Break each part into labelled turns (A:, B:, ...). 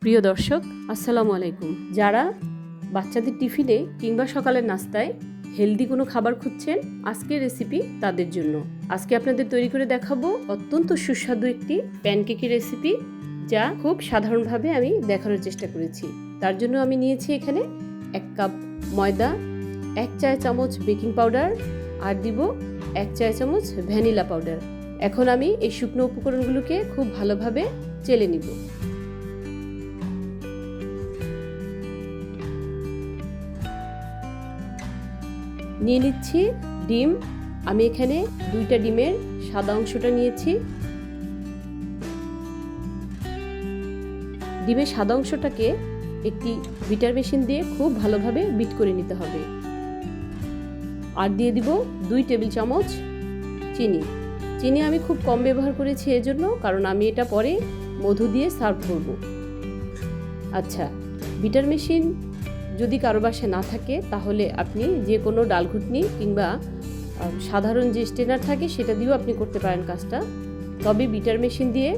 A: প্রিয় দর্শক, আসসালামু আলাইকুম। যারা বাচ্চাদের টিফিনে কিংবা সকালের নাস্তায় হেলদি কোনো খাবার খুঁজছেন, আজকের রেসিপি তাদের জন্য। আজকে আপনাদের তৈরি করে দেখাবো অত্যন্ত সুস্বাদু একটি প্যানকেকের রেসিপি, যা খুব সাধারণভাবে আমি দেখানোর চেষ্টা করেছি। তার জন্য আমি নিয়েছি এখানে 1 কাপ ময়দা, 1 চা চামচ বেকিং পাউডার, আর দিব 1 চা চামচ ভ্যানিলা পাউডার। এখন আমি এই শুকনো উপকরণগুলোকে খুব ভালোভাবে চেলে নিব। নিয়ে নিচ্ছি ডিম। আমি এখানে 2টা ডিমের সাদা অংশটা নিয়েছি। ডিমের সাদা অংশটাকে একটি বিটার মেশিন দিয়ে খুব ভালোভাবে বিট করে নিতে হবে। আর দিয়ে দিব 2 টেবিল চামচ চিনি। চিনি আমি খুব কম ব্যবহার করেছি এজন্য, কারণ আমি এটা পরে মধু দিয়ে সার্ভ করব। আচ্ছা, বিটার মেশিন যদি কারো বাসায় না থাকে, তাহলে আপনি যে কোনো ডাল ঘুটনি কিংবা সাধারণ যে স্ট্রেনার থাকে সেটা দিয়েও আপনি করতে পারেন কাজটা। তবে বিটার মেশিন দিয়ে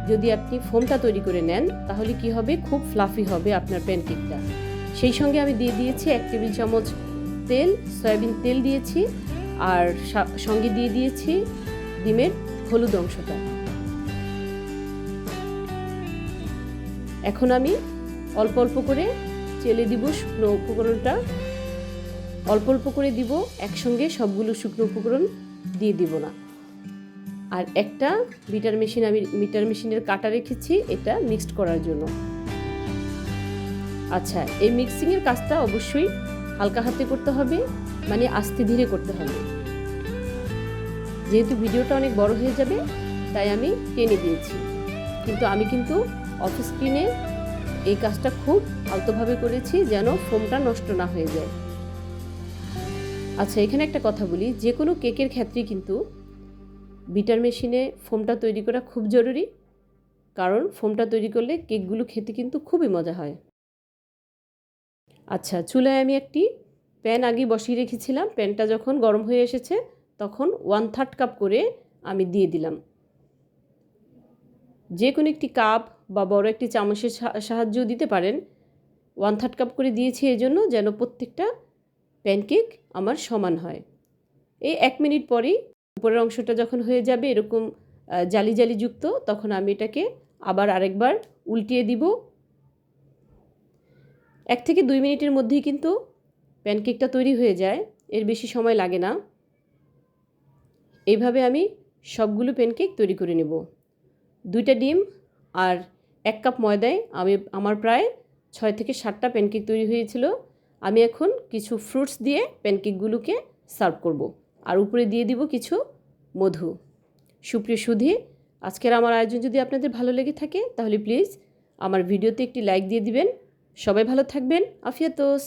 A: যদি আপনি ফোমটা তৈরি করে নেন, তাহলে কি হবে, খুব ফ্লাফি হবে আপনার প্যানকেকটা। সেই সঙ্গে আমি দিয়ে দিয়েছি 1 টেবিল চামচ তেল, সয়াবিন তেল দিয়েছি, আর সঙ্গে দিয়ে দিয়েছি ডিমের হলুদ অংশটা। এখন আমি অল্প অল্প করে চেলে দিব শুকনো উপকরণটা। অল্প অল্প করে দিব, একসঙ্গে সবগুলো শুকনো উপকরণ দিয়ে দিব না। আর একটা বিটার মেশিনের কাঁটা রেখেছি এটা মিক্সড করার জন্য। আচ্ছা, এই মিক্সিংয়ের কাজটা অবশ্যই হালকা হাতে করতে হবে, মানে আস্তে ধীরে করতে হবে। যেহেতু ভিডিওটা অনেক বড় হয়ে যাবে, তাই আমি টেনে দিয়েছি। কিন্তু আমি অফ স্ক্রিনে এই কাজটা খুব আলতোভাবে করেছি, যেন ফোমটা নষ্ট না হয়ে যায়। আচ্ছা, এখানে একটা কথা বলি, যে কোনো কেকের ক্ষেত্রে কিন্তু বিটার মেশিনে ফোমটা তৈরি করা খুব জরুরি, কারণ ফোমটা তৈরি করলে কেকগুলো খেতে কিন্তু খুবই মজা হয়। আচ্ছা, চুলায় আমি একটি প্যান আগে বসিয়ে রেখেছিলাম। প্যানটা যখন গরম হয়ে এসেছে, তখন 1/3 কাপ করে আমি দিয়ে দিলাম। যে কোনো একটি কাপ বা বড় একটি চামচের সাহায্যও দিতে পারেন। 1/3 কাপ করে দিয়েছি এজন্য যেন প্রত্যেকটা প্যানকেক আমার সমান হয়। এই 1 মিনিট পরেই উপরের অংশটা যখন হয়ে যাবে এরকম জালি জালি যুক্ত, তখন আমি এটাকে আবার আরেকবার উল্টিয়ে দিব। 1 থেকে 2 মিনিটের মধ্যেই কিন্তু প্যানকেকটা তৈরি হয়ে যায়, এর বেশি সময় লাগে না। এইভাবে আমি সবগুলো প্যানকেক তৈরি করে নেব। 2টা ডিম আর 1 কাপ ময়দায় আমার প্রায় 6 থেকে 7টা প্যানকেক তৈরি হয়েছিল। আমি এখন কিছু ফ্রুটস দিয়ে প্যানকেকগুলোকে সার্ভ করব, আর উপরে দিয়ে দিব কিছু মধু। সুপ্রিয় সুধী, আজকের আমার আয়োজন যদি আপনাদের ভালো লেগে থাকে, তাহলে প্লিজ আমার ভিডিওতে একটি লাইক দিয়ে দিবেন। সবাই ভালো থাকবেন। আফিয়াতোস।